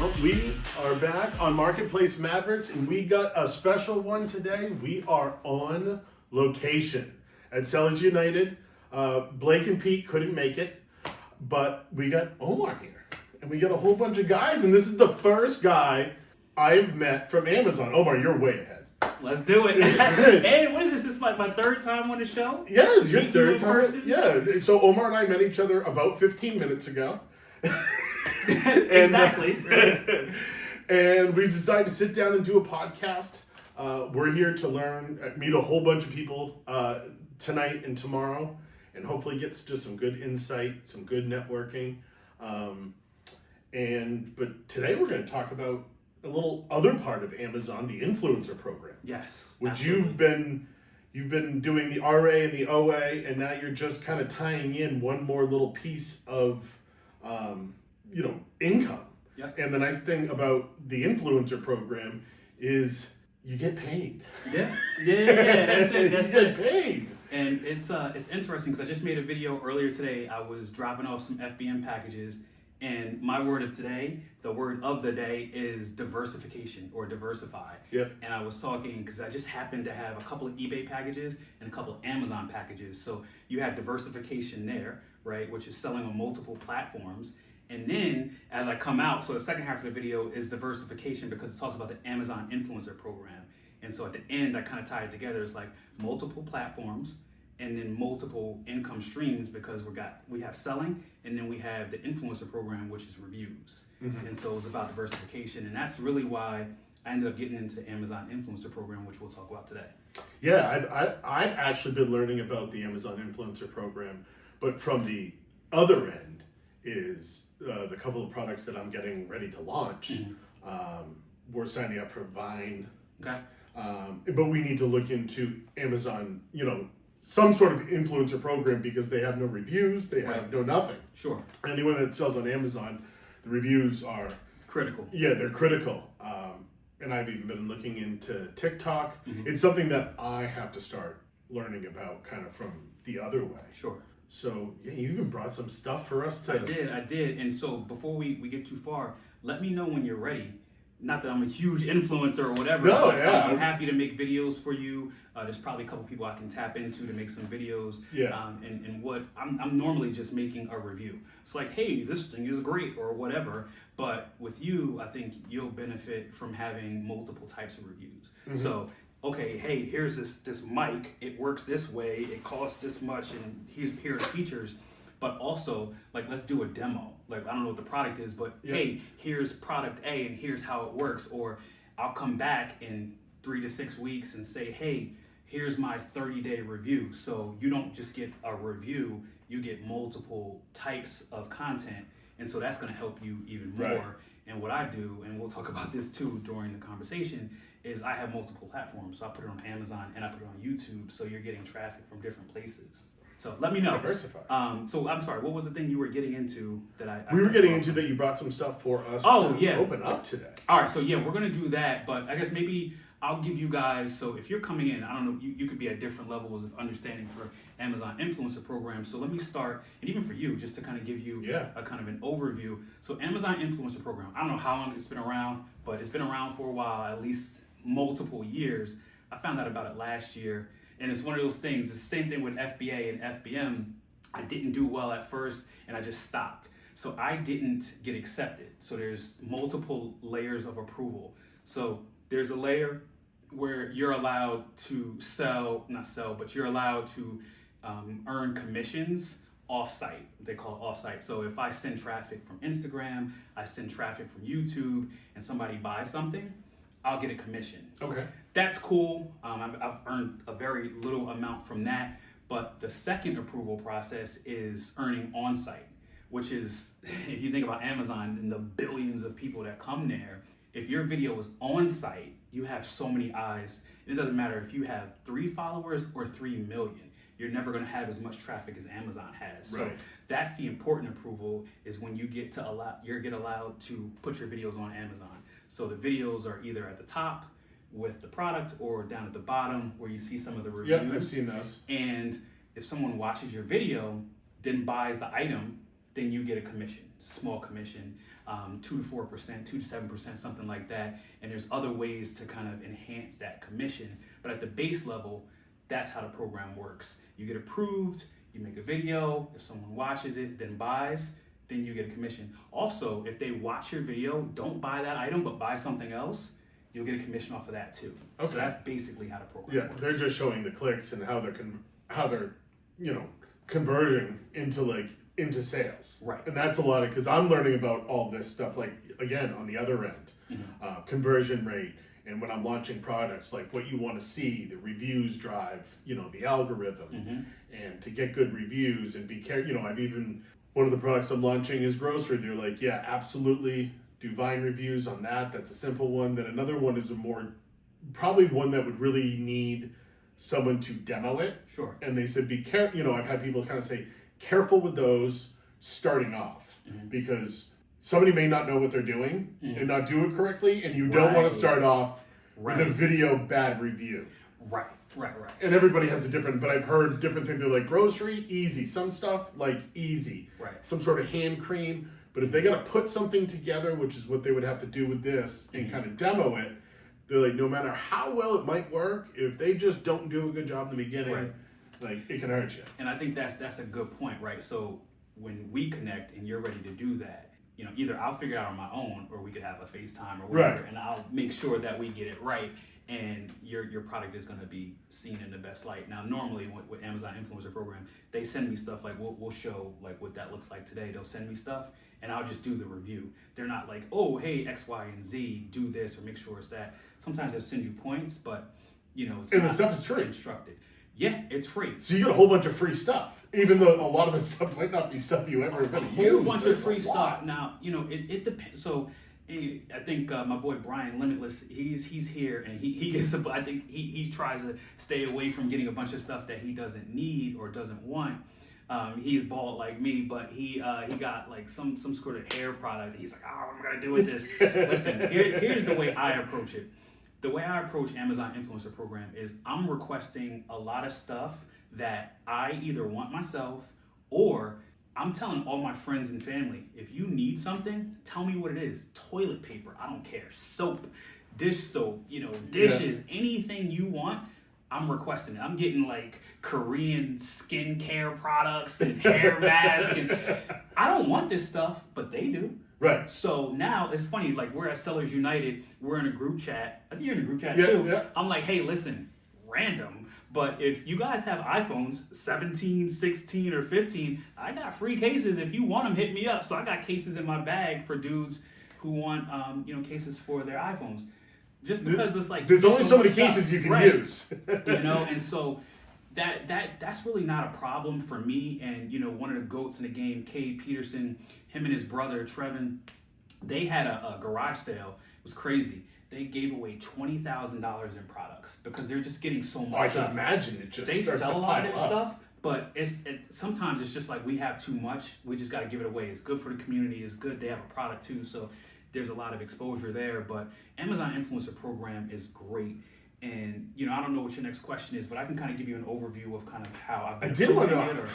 Well, we are back on Marketplace Mavericks, and we got a special one today. We are on location at Sellers United. Blake and Pete couldn't make it, but we got Omar here, and we got a whole bunch of guys, and this is the first guy I've met from Amazon. Omar, you're way ahead. Let's do it. Hey, what is this? This is like my third time on the show? Yes, your third time. Yeah, so Omar and I met each other about 15 minutes ago. Exactly. And we decided to sit down and do a podcast. We're here to learn, meet a whole bunch of people tonight and tomorrow, and hopefully get just some good insight, some good networking. But today we're going to talk about a little other part of Amazon, the influencer program. Yes. Which absolutely. you've been doing the RA and the OA, and now you're just kind of tying in one more little piece of income. Yep. And the nice thing about the influencer program is you get paid. Yeah. That's it. That's you it. get paid. And it's interesting because I just made a video earlier today. I was dropping off some FBM packages, and my word of today, the word of the day, is diversification or diversify. Yep. And I was talking because I just happened to have a couple of eBay packages and a couple of Amazon packages. So you have diversification there, right, which is selling on multiple platforms. And then as I come out, so the second half of the video is diversification because it talks about the Amazon influencer program. And so at the end, I kind of tie it together. It's like multiple platforms and then multiple income streams because we have selling, and then we have the influencer program, which is reviews. Mm-hmm. And so it's about diversification. And that's really why I ended up getting into the Amazon influencer program, which we'll talk about today. Yeah, I've actually been learning about the Amazon influencer program, but from the other end is the couple of products that I'm getting ready to launch. Mm-hmm. We're signing up for Vine. Okay. But we need to look into Amazon, some sort of influencer program because they have no reviews, they have no nothing. Sure. Anyone that sells on Amazon, the reviews are critical. Yeah, they're critical. And I've even been looking into TikTok. Mm-hmm. It's something that I have to start learning about kind of from the other way. Sure. So, yeah, you even brought some stuff for us to... I did. And so before we get too far, let me know when you're ready. Not that I'm a huge influencer or whatever. No, but yeah. I'm happy to make videos for you. There's probably a couple people I can tap into to make some videos. Yeah. And what I'm normally just making a review. It's like, hey, this thing is great or whatever. But with you, I think you'll benefit from having multiple types of reviews. Mm-hmm. So, okay, hey, here's this mic. It works this way. It costs this much, and here are the features. But also, like, let's do a demo. Like, I don't know what the product is, but hey, here's product A and here's how it works. Or I'll come back in 3 to 6 weeks and say, hey, here's my 30-day review. So you don't just get a review, you get multiple types of content. And so that's going to help you even more. Right. And what I do, and we'll talk about this too during the conversation, is I have multiple platforms. So I put it on Amazon and I put it on YouTube. So you're getting traffic from different places. So let me know. Diversify. So I'm sorry, what was the thing you were getting into that we were getting into that you brought some stuff for us to open up today. All right, so yeah, we're going to do that, but I guess maybe I'll give you guys, so if you're coming in, I don't know, you could be at different levels of understanding for Amazon influencer program. So let me start, and even for you, just to kind of give you a kind of an overview. So Amazon influencer program, I don't know how long it's been around, but it's been around for a while, at least multiple years. I found out about it last year. And it's one of those things, it's the same thing with FBA and FBM. I didn't do well at first and I just stopped. So I didn't get accepted. So there's multiple layers of approval. So there's a layer where you're allowed to but you're allowed to earn commissions off-site. They call it off-site. So if I send traffic from Instagram, I send traffic from YouTube, and somebody buys something, I'll get a commission. Okay. That's cool. I've earned a very little amount from that. But the second approval process is earning on-site, which is, if you think about Amazon and the billions of people that come there, if your video is on-site, you have so many eyes. It doesn't matter if you have 3 followers or 3 million. You're never going to have as much traffic as Amazon has. Right. So that's the important approval, is when you get allowed to put your videos on Amazon. So the videos are either at the top with the product or down at the bottom where you see some of the reviews. Yeah, I've seen those. And if someone watches your video, then buys the item, then you get a commission, small commission, 2 to 4%, 2 to 7%, something like that. And there's other ways to kind of enhance that commission. But at the base level, that's how the program works. You get approved, you make a video, if someone watches it, then buys, then you get a commission. Also, if they watch your video, don't buy that item, but buy something else, you'll get a commission off of that too. Okay. So that's basically how the program works. They're just showing the clicks and how they're converting into sales. Right. And that's a lot of, because I'm learning about all this stuff, like, again, on the other end, conversion rate, and when I'm launching products, like what you want to see, the reviews drive, the algorithm, and to get good reviews and be careful. I've even, one of the products I'm launching is grocery. They're like, yeah, absolutely, do Vine reviews on that. That's a simple one. Then another one is probably one that would really need someone to demo it. Sure. And they said, be careful. I've had people kind of say, careful with those starting off, because somebody may not know what they're doing and not do it correctly, and you don't want to start off with a video bad review. Right. And everybody has a different, but I've heard different things. They're like, grocery, easy. Some stuff, like, easy. Right. Some sort of hand cream. But if they got to put something together, which is what they would have to do with this, and kind of demo it, they're like, no matter how well it might work, if they just don't do a good job in the beginning, like, it can hurt you. And I think that's a good point, right? So when we connect and you're ready to do that, either I'll figure it out on my own, or we could have a FaceTime or whatever, and I'll make sure that we get it right, and your product is going to be seen in the best light. Now, normally with Amazon Influencer Program, they send me stuff like, we'll show like what that looks like today. They'll send me stuff, and I'll just do the review. They're not like, oh, hey, X, Y, and Z, do this or make sure it's that. Sometimes they'll send you points, but it's and not the stuff is free. Instructed. Yeah, it's free. So you get a whole bunch of free stuff, even though a lot of the stuff might not be stuff you ever going to use. A whole bunch of free stuff. Now, it depends. So I think my boy Brian Limitless, he's here, and he gets I think he tries to stay away from getting a bunch of stuff that he doesn't need or doesn't want. He's bald like me, but he got like some sort of hair product. And he's like, oh, what am I gonna do with this? Listen, here's the way I approach it. The way I approach Amazon Influencer Program is I'm requesting a lot of stuff that I either want myself, or I'm telling all my friends and family, if you need something, tell me what it is. Toilet paper, I don't care. Soap, dish soap, dishes, anything you want, I'm requesting it. I'm getting like Korean skincare products and hair masks. And I don't want this stuff, but they do. Right. So now it's funny, like we're at Sellers United, we're in a group chat. I think you're in a group chat too. Yeah. I'm like, hey, listen, random, but if you guys have iPhones 17, 16, or 15, I got free cases. If you want them, hit me up. So I got cases in my bag for dudes who want, cases for their iPhones. Just because it's like there's only so many cases you can use. And so that's really not a problem for me. And one of the goats in the game, Cade Peterson, him and his brother Trevin, they had a garage sale. It was crazy. They gave away $20,000 in products because they're just getting so much. I stuff. can imagine it just. They starts sell to a lot of pile their up. stuff, but sometimes it's just like we have too much. We just got to give it away. It's good for the community. It's good. They have a product too, so there's a lot of exposure there. But Amazon Influencer Program is great. And I don't know what your next question is, but I can kind of give you an overview of kind of how I've been. I did want to know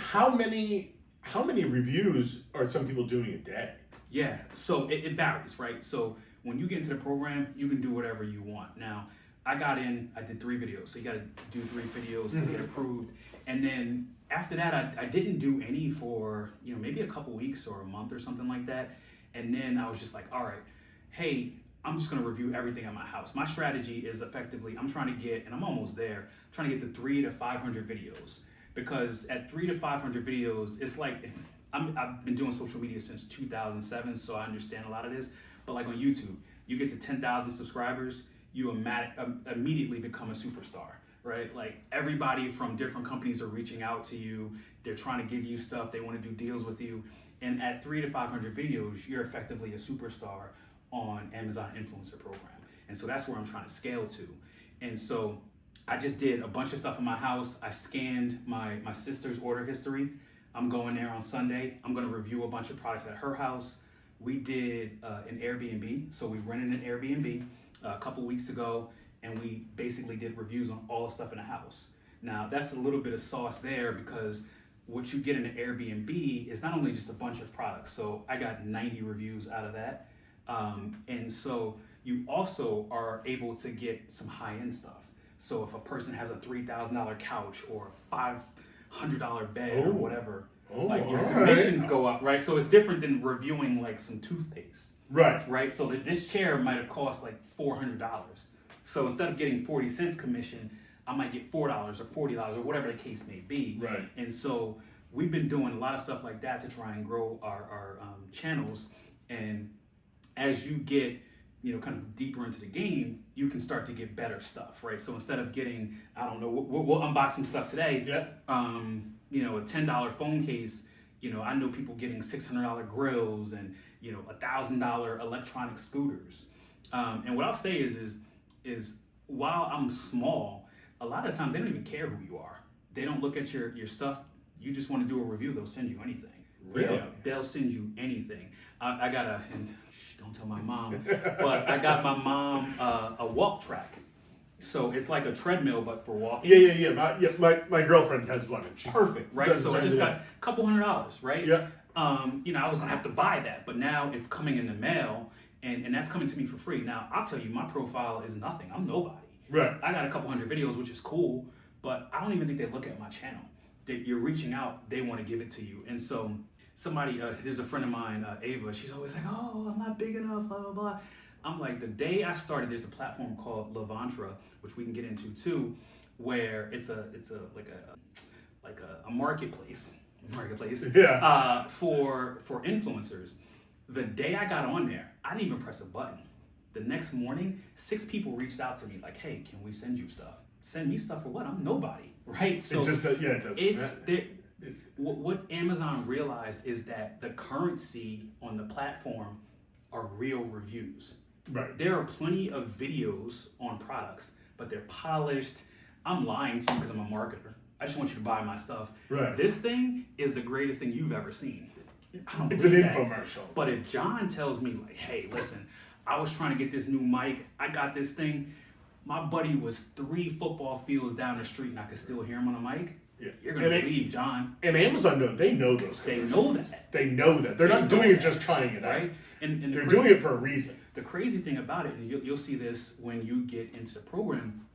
how many reviews are some people doing a day? Yeah, so it varies, right? So when you get into the program, you can do whatever you want. Now, I did 3 videos. So you got to do 3 videos to get approved. And then after that, I didn't do any for, maybe a couple weeks or a month or something like that. And then I was just like, all right, hey, I'm just going to review everything at my house. My strategy is effectively, I'm trying to get, and I'm almost there, trying to get the 300 to 500 videos. Because at 300 to 500 videos, it's like, I've been doing social media since 2007, so I understand a lot of this. But like on YouTube, you get to 10,000 subscribers, you immediately become a superstar, right? Like everybody from different companies are reaching out to you. They're trying to give you stuff. They want to do deals with you. And at 300 to 500 videos, you're effectively a superstar on Amazon Influencer Program. And so that's where I'm trying to scale to. And so I just did a bunch of stuff in my house. I scanned my sister's order history. I'm going there on Sunday. I'm going to review a bunch of products at her house. We did an Airbnb. So we rented an Airbnb a couple weeks ago, and we basically did reviews on all the stuff in the house. Now, that's a little bit of sauce there because what you get in an Airbnb is not only just a bunch of products. So I got 90 reviews out of that. And so you also are able to get some high-end stuff. So if a person has a $3,000 couch or a $500 bed or whatever, like your commissions go up, right? So it's different than reviewing like some toothpaste. Right. So this chair might have cost like $400. So instead of getting 40 cents commission, I might get $4 or $40 or whatever the case may be. Right. And so we've been doing a lot of stuff like that to try and grow our channels. And as you get, kind of deeper into the game, you can start to get better stuff, right? So instead of getting, I don't know, we'll unbox some stuff today. Yeah. A $10 phone case. I know people getting $600 grills and $1,000 electronic scooters. And what I'll say is while I'm small, a lot of times they don't even care who you are. They don't look at your stuff. You just want to do a review, they'll send you anything. Really? Yeah, they'll send you anything. I got and don't tell my mom, but I got my mom a walk track. So it's like a treadmill, but for walking. Yeah. My girlfriend has one. Perfect, right? So I just got a couple $100, right? Yeah. I was gonna have to buy that, but now it's coming in the mail, and that's coming to me for free. Now I'll tell you, my profile is nothing. I'm nobody. Right. I got a couple hundred videos, which is cool, but I don't even think they look at my channel. That you're reaching out, they want to give it to you, and so somebody, there's a friend of mine, Ava. She's always like, "Oh, I'm not big enough," blah blah blah. I'm like, the day I started, there's a platform called Levantra, which we can get into too, where it's a marketplace Yeah. For influencers. The day I got on there, I didn't even press a button. The next morning, 6 people reached out to me like, "Hey, can we send you stuff?" Send me stuff for what? I'm nobody, right? So what Amazon realized is that the currency on the platform are real reviews. Right. There are plenty of videos on products, but they're polished. I'm lying to you because I'm a marketer. I just want you to buy my stuff. Right. This thing is the greatest thing you've ever seen. It's an infomercial. But if John tells me like, "Hey, listen, I was trying to get this new mic. I got this thing. My buddy was 3 football fields down the street and I could still hear him on the mic." Yeah. You're going to believe John. And Amazon they know those. They know that. They know that. They're not doing it just trying it out. Right? And they're doing it for a reason. The crazy thing about it, and you'll see this when you get into the program,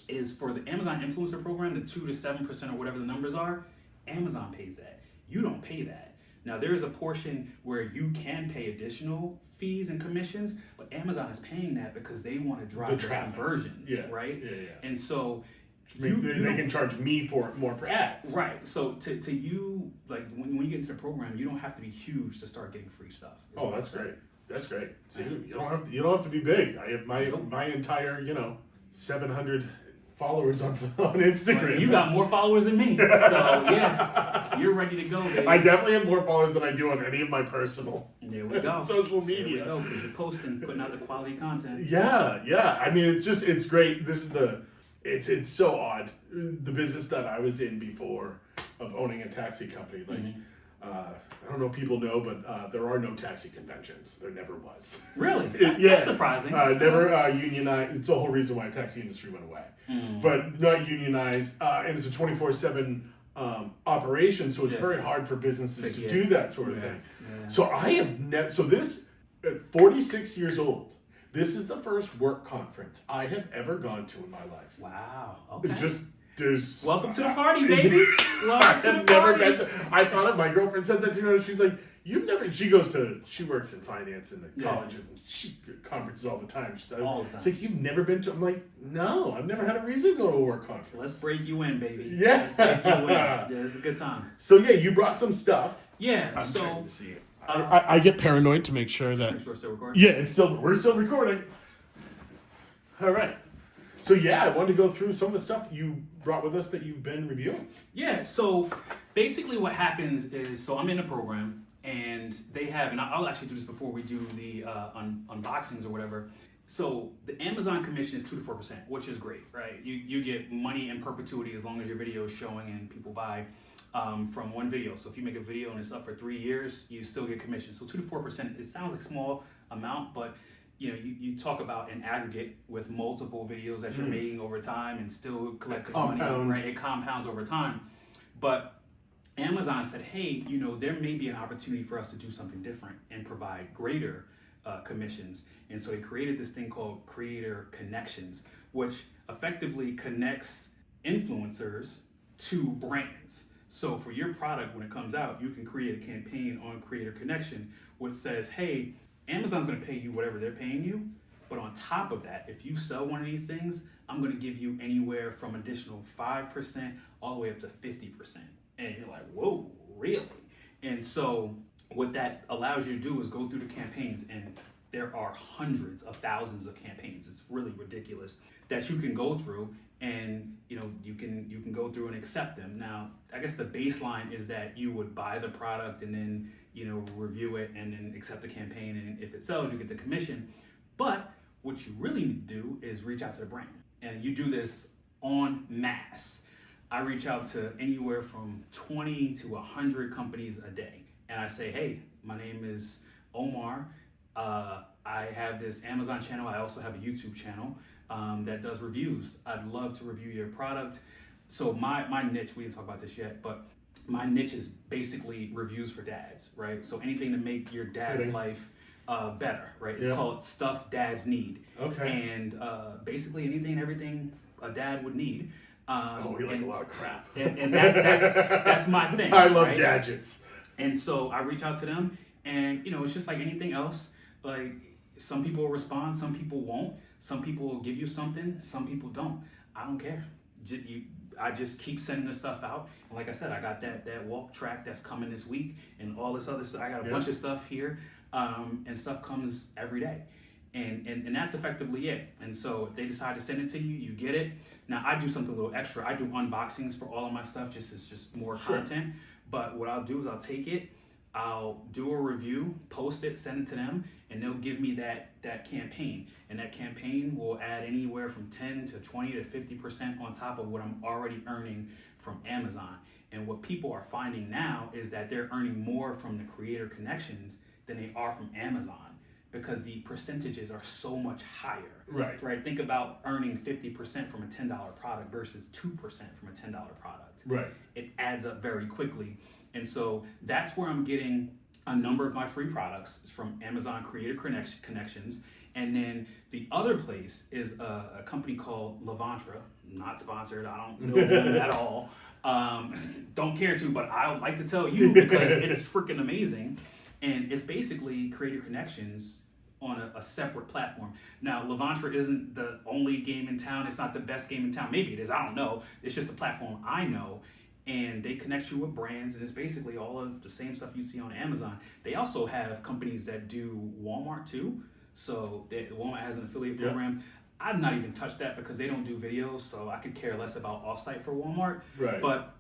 is for the Amazon Influencer Program, the 2 to 7% or whatever the numbers are, Amazon pays that. You don't pay that. Now, there is a portion where you can pay additional fees and commissions, but Amazon is paying that because they want to drive the conversions, right? Yeah. And so they can charge me more for ads. Right. So to you, like when you get into the program, you don't have to be huge to start getting free stuff. Oh, that's great. That's great. See, you don't have to be big. I have my entire 700 followers on Instagram. Well, you got more followers than me, so yeah, you're ready to go, baby. I definitely have more followers than I do on any of my personal there we go. social media. There we go, because you're posting, putting out the quality content. Yeah. I mean, it's great. This is it's so odd. The business that I was in before of owning a taxi company, like. I don't know if people know, but there are no taxi conventions. There never was. Really? That's surprising. Never unionized. It's the whole reason why the taxi industry went away. But not unionized, and it's a 24/7 operation, so it's very hard for businesses to do that sort of thing. Yeah. So I have So this, at 46 years old, this is the first work conference I have ever gone to in my life. Wow. Okay. It's just. Welcome to the party, baby. Welcome to the party. I thought it. My girlfriend said that to me. She's like, "You've never." She works in finance in the colleges, and she conferences all the time. All the time. She's like, "You've never been to?" I'm like, "No, I've never had a reason to go to a work conference." Let's break you in, baby. Yeah. Let's break you in. Yeah, it's a good time. So you brought some stuff. Yeah. I'm trying to see it. I I get paranoid to make sure that. Make sure we're still recording. Yeah, we're still recording. All right. So I wanted to go through some of the stuff you brought with us that you've been reviewing. Yeah, so basically what happens is, so I'm in a program and they have, and I'll actually do this before we do the unboxings or whatever. So the Amazon commission is 2 to 4%, which is great, right? You get money in perpetuity as long as your video is showing and people buy from one video. So if you make a video and it's up for 3 years, you still get commission. So 2 to 4%, it sounds like a small amount, but you talk about an aggregate with multiple videos that you're making over time and still collecting money, right? It compounds over time. But Amazon said, hey, there may be an opportunity for us to do something different and provide greater commissions. And so they created this thing called Creator Connections, which effectively connects influencers to brands. So for your product, when it comes out, you can create a campaign on Creator Connection, which says, hey, Amazon's going to pay you whatever they're paying you. But on top of that, if you sell one of these things, I'm going to give you anywhere from additional 5% all the way up to 50%. And you're like, whoa, really? And so what that allows you to do is go through the campaigns, and there are hundreds of thousands of campaigns. It's really ridiculous that you can go through, and you can go through and accept them. Now, I guess the baseline is that you would buy the product and then review it and then accept the campaign, and if it sells, you get the commission. But what you really need to do is reach out to the brand, and you do this en masse. I reach out to anywhere from 20 to 100 companies a day, and I say, hey, my name is Omar. I have this Amazon channel. I also have a YouTube channel that does reviews. I'd love to review your product. So my niche, we didn't talk about this yet, but my niche is basically reviews for dads, right? So anything to make your dad's life better, right? It's called Stuff Dads Need. Okay. And basically anything and everything a dad would need. We like a lot of crap. And that's my thing. I love right? gadgets. And so I reach out to them, and it's just like anything else. Like, some people will respond, some people won't. Some people will give you something, some people don't. I don't care. I just keep sending the stuff out. And like I said, I got that walk track that's coming this week, and all this other stuff. I got a bunch of stuff here, and stuff comes every day. And that's effectively it. And so if they decide to send it to you, you get it. Now, I do something a little extra. I do unboxings for all of my stuff, it's just more content. But what I'll do is I'll take it, I'll do a review, post it, send it to them, and they'll give me that campaign. And that campaign will add anywhere from 10 to 20 to 50% on top of what I'm already earning from Amazon. And what people are finding now is that they're earning more from the Creator Connections than they are from Amazon, because the percentages are so much higher. Right. Think about earning 50% from a $10 product versus 2% from a $10 product. Right. It adds up very quickly. And so that's where I'm getting a number of my free products from Amazon Creator Connections. And then the other place is a company called Levantra, not sponsored. I don't know them at all. Don't care to, but I would like to tell you because it's freaking amazing. And it's basically Creator Connections on a separate platform. Now, Levantra isn't the only game in town. It's not the best game in town. Maybe it is. I don't know. It's just a platform I know. And they connect you with brands, and it's basically all of the same stuff you see on Amazon. They also have companies that do Walmart too. So Walmart has an affiliate program. I've not even touched that because they don't do videos, so I could care less about offsite for Walmart. Right. But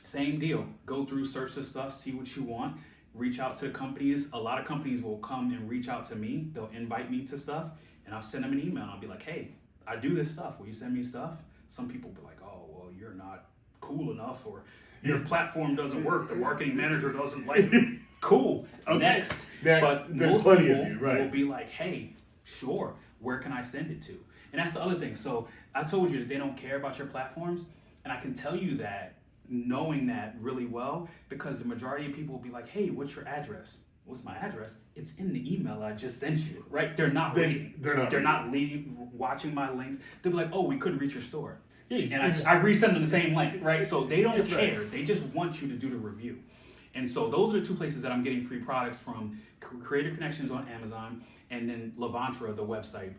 same deal. Go through, search the stuff, see what you want. Reach out to companies. A lot of companies will come and reach out to me. They'll invite me to stuff, and I'll send them an email. I'll be like, hey, I do this stuff. Will you send me stuff? Some people will be like, oh, well, you're not cool enough, or your platform doesn't work. The marketing manager doesn't like it. Cool. Okay. Next. But most plenty people of you, right? will be like, hey, sure, where can I send it to? And that's the other thing. So I told you that they don't care about your platforms, and I can tell you that knowing that really well, because the majority of people will be like, hey, what's your address? What's my address? It's in the email I just sent you, right? They're not reading. They're not watching my links. They'll be like, oh, we couldn't reach your store. And I resend them the same link, right? So they don't care. Right. They just want you to do the review. And so those are the two places that I'm getting free products from: Creator Connections on Amazon, and then Levantra, the website.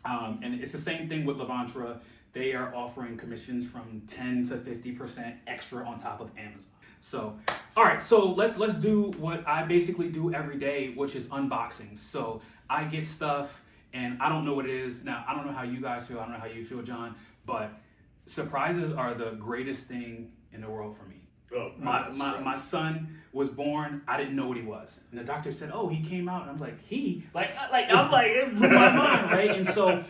And it's the same thing with Levantra. They are offering commissions from 10 to 50% extra on top of Amazon. So, all right, so let's do what I basically do every day, which is unboxings. So I get stuff, and I don't know what it is. Now, I don't know how you guys feel. I don't know how you feel, John, but surprises are the greatest thing in the world for me. Oh, my son was born. I didn't know what he was, and the doctor said, "Oh, he came out." And I'm like, "He?" I'm like, it blew my mind, right? And so,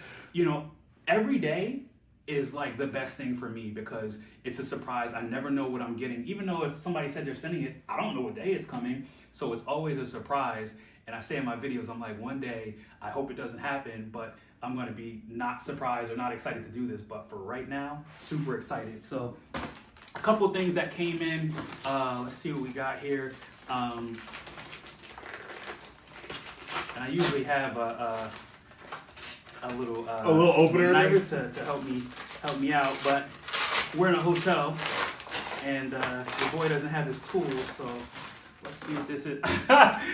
every day is like the best thing for me because it's a surprise. I never know what I'm getting, even though if somebody said they're sending it, I don't know what day it's coming. So it's always a surprise. And I say in my videos, I'm like, one day, I hope it doesn't happen, but I'm going to be not surprised or not excited to do this. But for right now, super excited. So a couple things that came in. Let's see what we got here. And I usually have a little opener knife to help me out, but we're in a hotel and the boy doesn't have his tools, so let's see what this is.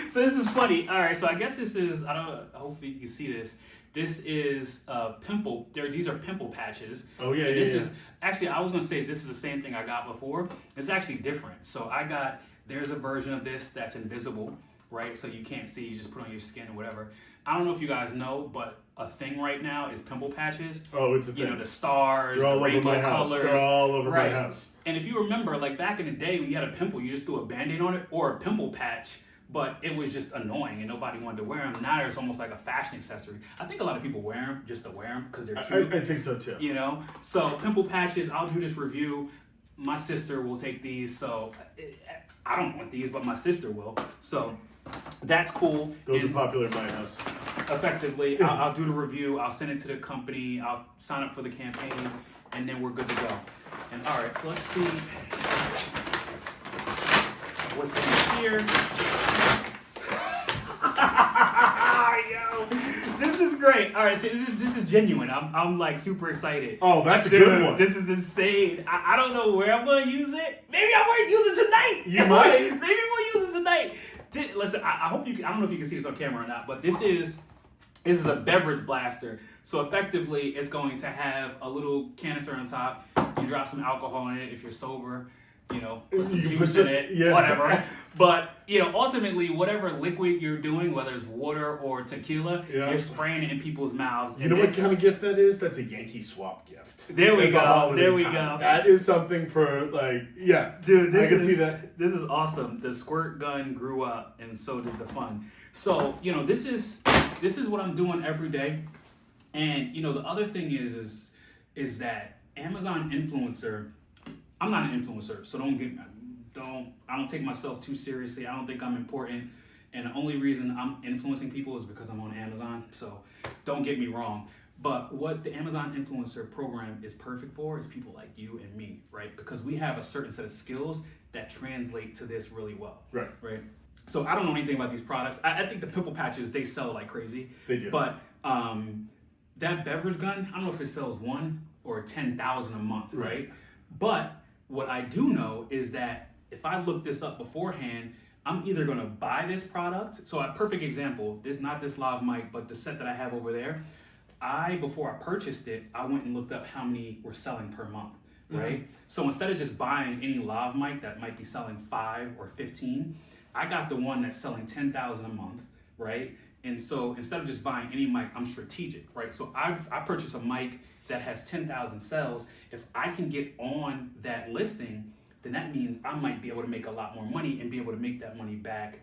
So this is funny. All right, so I guess this is, hopefully you can see this. This is pimple. These are pimple patches. Oh yeah, and yeah. This is actually, I was gonna say this is the same thing I got before. It's actually different. So there's a version of this that's invisible, right? So you can't see. You just put it on your skin or whatever. I don't know if you guys know, but a thing right now is pimple patches. Oh, it's a thing. You know, the stars, They're all the over rainbow my house. colors. They're all over right. my house. And if you remember, like back in the day when you had a pimple, you just threw a Band-Aid on it or a pimple patch, but it was just annoying and nobody wanted to wear them. Now it's almost like a fashion accessory. I think a lot of people wear them just to wear them because they're cute. I think so too. You know? So pimple patches, I'll do this review. My sister will take these, so I don't want these, but my sister will. So that's cool. Those are popular in my house. Effectively, I'll do the review, I'll send it to the company, I'll sign up for the campaign, and then we're good to go. And all right, so let's see what's in here. Yo, this is great. All right, so this is genuine. I'm like super excited. Oh, that's a Dude, good one. This is insane. I don't know where I'm gonna use it. Maybe I'm gonna use it tonight. You might. Maybe I'm gonna use it tonight. Listen, I hope you. I don't know if you can see this on camera or not, but this is a beverage blaster. So effectively, it's going to have a little canister on top. You drop some alcohol in it if you're sober. You know, put some juice in it, yeah. whatever. But, you know, ultimately, whatever liquid you're doing, whether it's water or tequila, Yeah. you're spraying it in people's mouths. You know what kind of gift that is? That's a Yankee swap gift. There we At the go. holiday There we time. go. That is something for yeah. Dude, I can see that. This is awesome. The squirt gun grew up, and so did the fun. So, you know, this is what I'm doing every day. And, you know, the other thing is that Amazon influencer, I'm not an influencer, so I don't take myself too seriously. I don't think I'm important. And the only reason I'm influencing people is because I'm on Amazon. So don't get me wrong. But what the Amazon influencer program is perfect for is people like you and me, right? Because we have a certain set of skills that translate to this really well. Right. Right. So I don't know anything about these products. I think the pimple patches, they sell like crazy. They do. But that beverage gun, I don't know if it sells 1 or 10,000 a month, right? But what I do know is that if I look this up beforehand, I'm either going to buy this product. So a perfect example, not this lav mic, but the set that I have over there. Before I purchased it, I went and looked up how many were selling per month, right? Mm-hmm. So instead of just buying any lav mic that might be selling 5 or 15, I got the one that's selling 10,000 a month, right? And so instead of just buying any mic, I'm strategic, right? So I purchased a mic that has 10,000 sales. If I can get on that listing, then that means I might be able to make a lot more money and be able to make that money back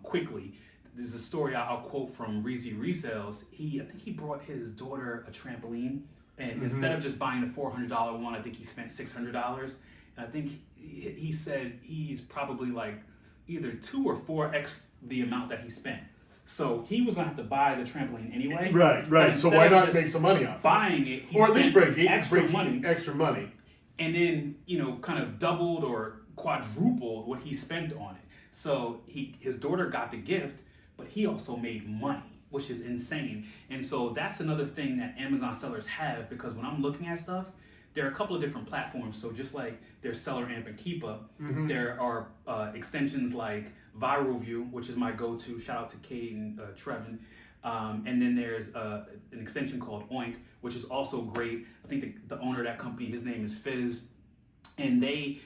quickly. There's a story I'll quote from Reezy Resales. I think he brought his daughter a trampoline, and instead of just buying a $400 one, I think he spent $600. And I think he said he's probably like either 2 or 4x the amount that he spent. So he was gonna have to buy the trampoline anyway. Right. So why not make some money off it? Buying it, he or at least spent break extra money. money. And then, you know, kind of doubled or quadrupled what he spent on it. So his daughter got the gift, but he also made money, which is insane. And so that's another thing that Amazon sellers have, because when I'm looking at stuff, there are a couple of different platforms. So just like there's Seller Amp and Keepa, there are extensions like Viral View, which is my go-to. Shout out to Kate and Trevin. And then there's an extension called Oink, which is also great. I think the owner of that company, his name is Fizz, and they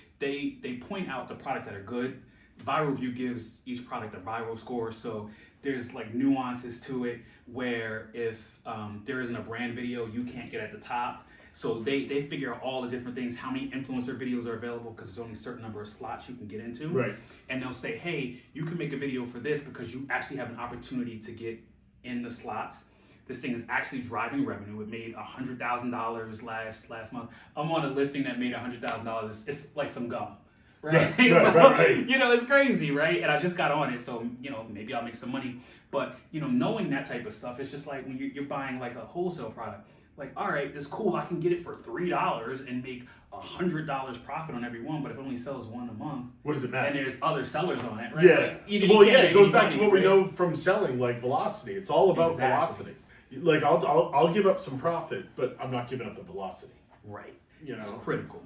point out the products that are good. Viral View gives each product a viral score, so there's like nuances to it where if there isn't a brand video, you can't get at the top. So they figure out all the different things, how many influencer videos are available, because there's only a certain number of slots you can get into. Right. And they'll say, hey, you can make a video for this because you actually have an opportunity to get in the slots. This thing is actually driving revenue. It made $100,000 last month. I'm on a listing that made $100,000. It's like some gum, right? Right. You know, it's crazy, right? And I just got on it, so, you know, maybe I'll make some money. But, you know, knowing that type of stuff, it's just like when you're buying like a wholesale product. like, all right, it's cool. I can get it for $3 and make $100 profit on every one. But if it only sells one a month, what does it matter? and there's other sellers on it, right? Yeah. Like, It goes back to what we know from selling, like velocity. It's all about velocity. Like I'll give up some profit, but I'm not giving up the velocity. Right. You know, it's critical.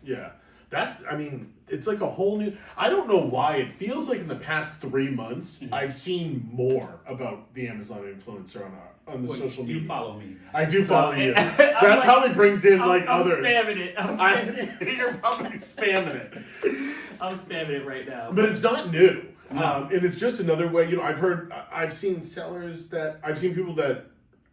Yeah. It's like a whole new. I don't know why it feels like in the past 3 months I've seen more about the Amazon influencer on the social media. You follow me. I do follow you. That probably brings in I'm others. Spamming it. I'm spamming it. You're probably spamming it. I'm spamming it right now. But it's not new. No. And it's just another way. I've seen people that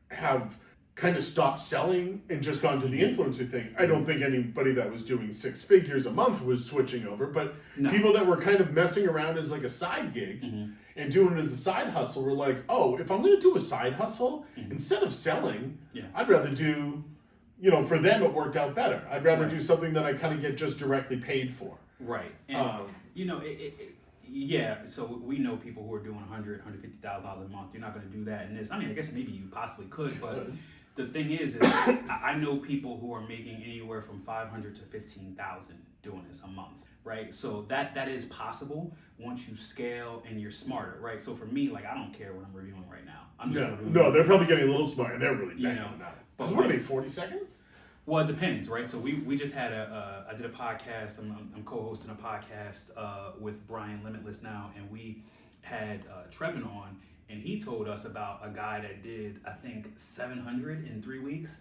have kind of stopped selling and just gone to the influencer thing. I don't think anybody that was doing 6 figures a month was switching over, but people that were kind of messing around as like a side gig and doing it as a side hustle were like, oh, if I'm going to do a side hustle, instead of selling, I'd rather do, for them it worked out better. I'd rather do something that I kind of get just directly paid for. Right. And, yeah, so we know people who are doing $100,000, $150,000 a month. You're not going to do that in this. I mean, I guess maybe you possibly could, but the thing is I know people who are making anywhere from $500,000 to $15,000 doing this a month, right? So that is possible once you scale and you're smarter, right? So for me, like, I don't care what I'm reviewing right now. I'm just reviewing. No, they're probably getting a little smart, and they're really banging on that. But what are they, 40 seconds? Well, it depends, right? So we just had I did a podcast. I'm co-hosting a podcast with Brian Limitless now, and we had Trevin on, and he told us about a guy that did, I think, 700 in 3 weeks,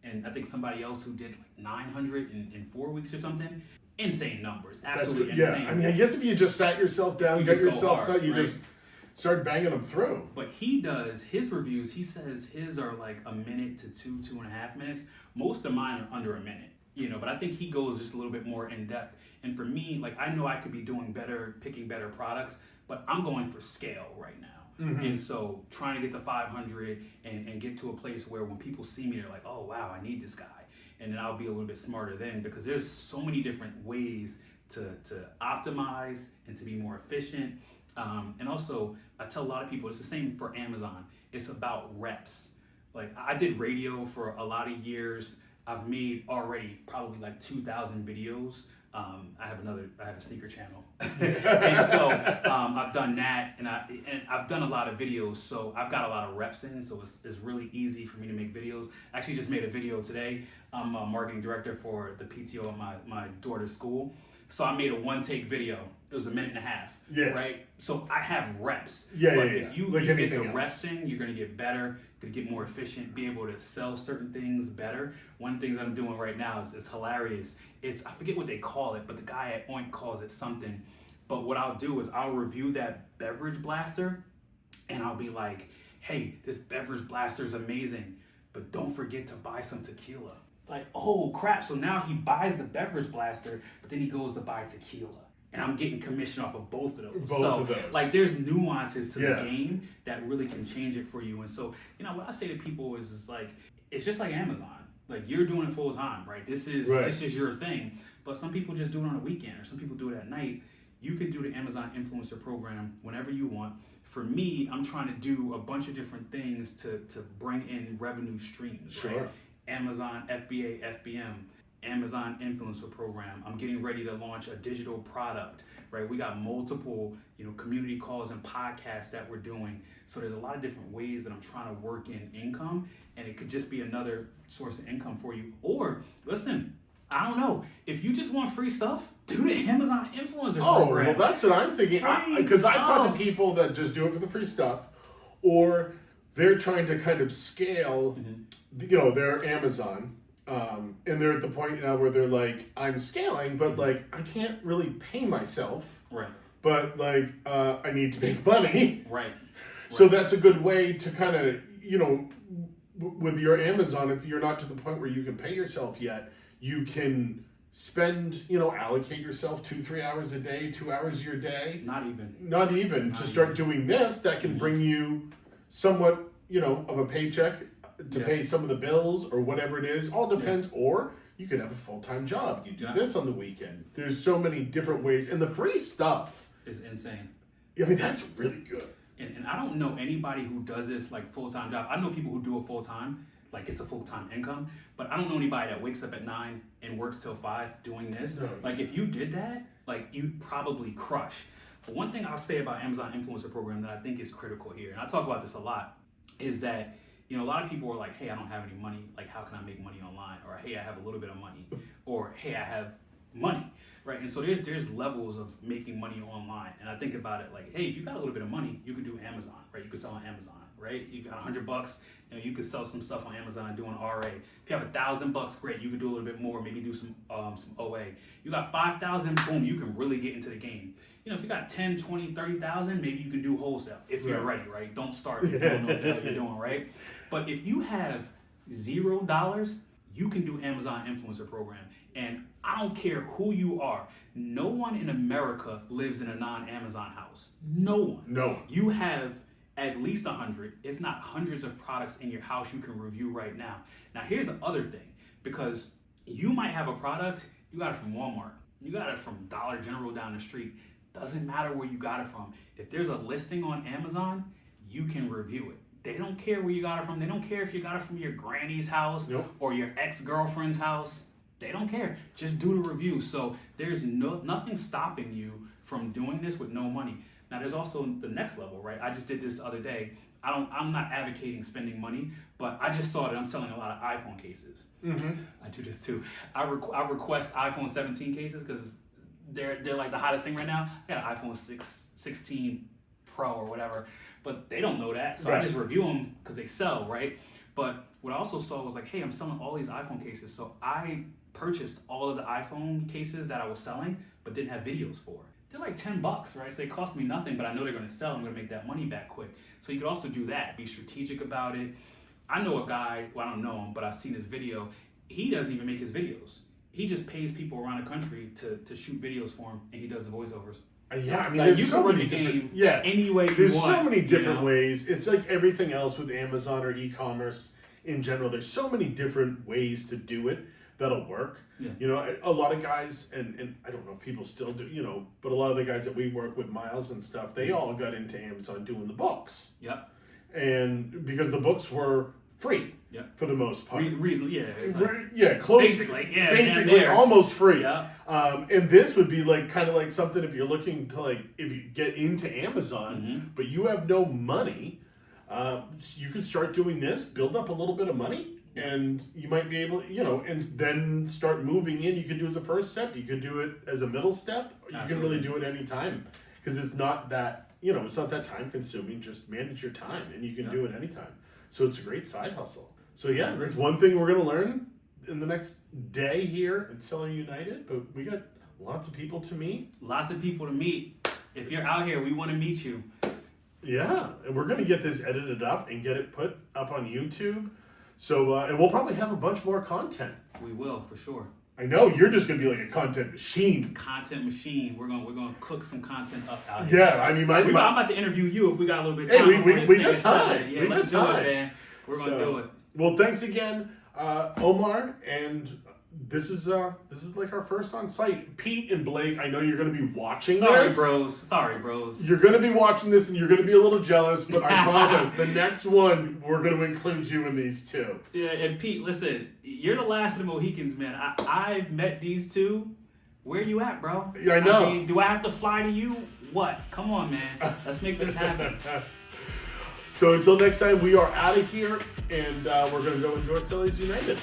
and I think somebody else who did like 900 in 4 weeks or something. Insane numbers, absolutely insane. Yeah, I mean, I guess if you just sat yourself down, get yourself set, you just start banging them through. But he does his reviews. He says his are like a minute to 2.5 minutes. Most of mine are under a minute, but I think he goes just a little bit more in depth. And for me, like, I know I could be doing better, picking better products, but I'm going for scale right now. And so trying to get to 500 and get to a place where when people see me, they're like, oh, wow, I need this guy. And then I'll be a little bit smarter then, because there's so many different ways to optimize and to be more efficient. And also, I tell a lot of people, it's the same for Amazon. It's about reps. Like, I did radio for a lot of years. I've made already probably like 2,000 videos. I have a sneaker channel. And so I've done that, and I've done a lot of videos, so I've got a lot of reps in, so it's really easy for me to make videos. I actually just made a video today. I'm a marketing director for the PTO at my daughter's school. So I made a one-take video. It was a minute and a half, right? So I have reps. If you get the reps in, you're going to get better, going to get more efficient, be able to sell certain things better. One of the things I'm doing right now is hilarious. I forget what they call it, but the guy at Oink calls it something. But what I'll do is I'll review that beverage blaster, and I'll be like, hey, this beverage blaster is amazing, but don't forget to buy some tequila. Like, oh crap, so now he buys the beverage blaster, but then he goes to buy tequila. And I'm getting commission off of both of those. Both of those. Like, there's nuances to the game that really can change it for you. And so, what I say to people is like, it's just like Amazon. Like, you're doing it full time, right? This is your thing. But some people just do it on a weekend, or some people do it at night. You can do the Amazon influencer program whenever you want. For me, I'm trying to do a bunch of different things to bring in revenue streams, right? Amazon FBA, FBM, Amazon influencer program. I'm getting ready to launch a digital product, right? We got multiple, community calls and podcasts that we're doing. So there's a lot of different ways that I'm trying to work in income, and it could just be another source of income for you. Or listen, I don't know, if you just want free stuff, do the Amazon influencer program. Well, that's what I'm thinking. Because I talk to people that just do it for the free stuff, or they're trying to kind of scale, their Amazon. And they're at the point now where they're like, I'm scaling, but like, I can't really pay myself. Right. But like, I need to make money. Right. So that's a good way to kind of, with your Amazon, if you're not to the point where you can pay yourself yet, you can spend, allocate yourself 2-3 hours a day, 2 hours your day. Not even to start doing this, that can bring you somewhat, of a paycheck to pay some of the bills or whatever it is. All depends. Or you could have a full-time job. You do this on the weekend. There's so many different ways. And the free stuff is insane. I mean, that's really good. And I don't know anybody who does this like full-time job. I know people who do it full-time, like it's a full-time income. But I don't know anybody that wakes up at 9 and works till 5 doing this. No. Like if you did that, like you'd probably crush. But one thing I'll say about Amazon Influencer Program that I think is critical here, and I talk about this a lot, is that, you know, a lot of people are like, hey, I don't have any money. Like, how can I make money online? Or, hey, I have a little bit of money. Or, hey, I have money, right? And so there's levels of making money online. And I think about it like, hey, if you got a little bit of money, you could do Amazon, right? You could sell on Amazon, right? If you got $100, you know, you could sell some stuff on Amazon doing RA. If you have $1,000, great, you could do a little bit more, maybe do some OA. You got 5,000, boom, you can really get into the game. You know, if you got 10, 20, 30,000, maybe you can do wholesale if you're ready, right? Don't start if you don't know what the hell you're doing, right? But if you have $0, you can do Amazon Influencer Program. And I don't care who you are. No one in America lives in a non-Amazon house. No one. No. You have at least 100, if not hundreds of products in your house you can review right now. Now, here's the other thing, because you might have a product, you got it from Walmart, you got it from Dollar General down the street. Doesn't matter where you got it from. If there's a listing on Amazon, you can review it. They don't care where you got it from. They don't care if you got it from your granny's house or your ex-girlfriend's house. They don't care. Just do the review. So there's nothing stopping you from doing this with no money. Now there's also the next level, right? I just did this the other day. I'm not advocating spending money, but I just saw that I'm selling a lot of iPhone cases. Mm-hmm. I do this too. I request iPhone 17 cases because they're like the hottest thing right now. I got an iPhone 16 Pro or whatever, but they don't know that. So I just review them because they sell, right? But what I also saw was like, hey, I'm selling all these iPhone cases. So I purchased all of the iPhone cases that I was selling, but didn't have videos for. They're like $10, right? So it cost me nothing, but I know they're going to sell. I'm going to make that money back quick. So you could also do that. Be strategic about it. I know a guy, well, I don't know him, but I've seen his video. He doesn't even make his videos. He just pays people around the country to shoot videos for him, and he does the voiceovers. Yeah, I mean, like, there's so many different, any way you there's want. So many different ways. It's like everything else with Amazon or e-commerce in general. There's so many different ways to do it that'll work. Yeah. You know, a lot of guys, and I don't know if people still do, you know, but a lot of the guys that we work with, Miles and stuff, they all got into Amazon doing the books. Yep. And because the books were free. Yeah. For the most part. Reasonably, yeah. Yeah, close. Basically, almost free. Yeah. And this would be like kind of like something if you're looking to like if you get into Amazon, but you have no money, you can start doing this, build up a little bit of money, and you might be able, you know, and then start moving in. You could do it as a first step. You could do it as a middle step. You can really do it any time because it's not that, you know, it's not that time consuming. Just manage your time, and you can do it anytime. So it's a great side hustle. So yeah, there's one thing we're going to learn in the next day here at Seller United, but we got lots of people to meet. Lots of people to meet. If you're out here, we want to meet you. Yeah, and we're going to get this edited up and get it put up on YouTube. So, and we'll probably have a bunch more content. We will, for sure. I know you're just going to be like a content machine. Content machine. We're gonna cook some content up out here. Yeah, I mean, I'm about to interview you if we got a little bit of time. We got time. Yeah, let's do it, man. We're gonna do it. Well, thanks again, Omar, and this is like our first on site. Pete and Blake, I know you're going to be watching this. Sorry, bros. You're going to be watching this, and you're going to be a little jealous, but I promise, the next one, we're going to include you in these too. Yeah, and Pete, listen, you're the last of the Mohicans, man. I've met these two. Where you at, bro? Yeah, I know. I mean, do I have to fly to you? What? Come on, man. Let's make this happen. So until next time, we are out of here, and we're going to go enjoy Sellers United.